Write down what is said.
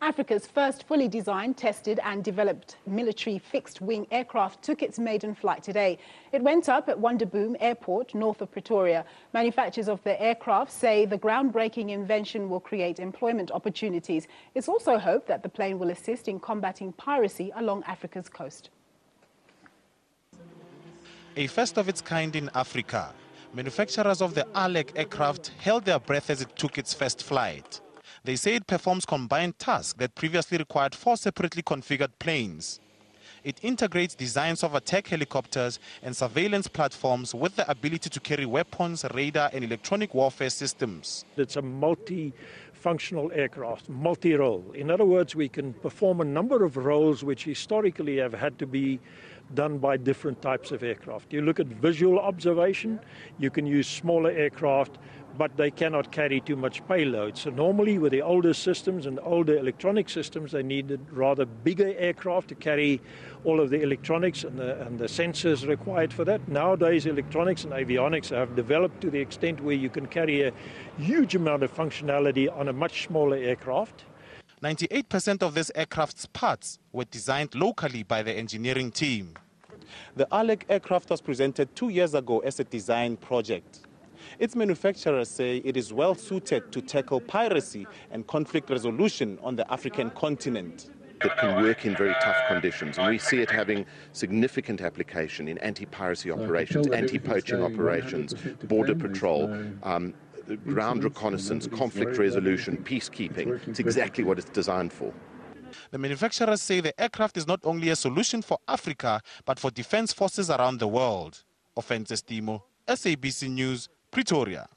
Africa's first fully designed, tested and developed military fixed-wing aircraft took its maiden flight today. It went up at Wonderboom Airport, north of Pretoria. Manufacturers of the aircraft say the groundbreaking invention will create employment opportunities. It's also hoped that the plane will assist in combating piracy along Africa's coast. A first of its kind in Africa, manufacturers of the Alec aircraft held their breath as it took its first flight. They say it performs combined tasks that previously required 4 separately configured planes. It integrates designs of attack helicopters and surveillance platforms with the ability to carry weapons, radar and electronic warfare systems. It's a multi-functional aircraft, multi-role. In other words, we can perform a number of roles which historically have had to be done by different types of aircraft. You look at visual observation, you can use smaller aircraft, but they cannot carry too much payload. So normally with the older systems and older electronic systems, they needed rather bigger aircraft to carry all of the electronics and the sensors required for that. Nowadays, electronics and avionics have developed to the extent where you can carry a huge amount of functionality on a much smaller aircraft. 98% of this aircraft's parts were designed locally by the engineering team. The Alec aircraft was presented 2 years ago as a design project. Its manufacturers say it is well suited to tackle piracy and conflict resolution on the African continent. It can work in very tough conditions, and we see it having significant application in anti-piracy operations, anti-poaching operations, border patrol, ground reconnaissance, conflict resolution, peacekeeping. It's exactly what it's designed for. The manufacturers say the aircraft is not only a solution for Africa, but for defense forces around the world. Offenses Timo, SABC News, Pretoria.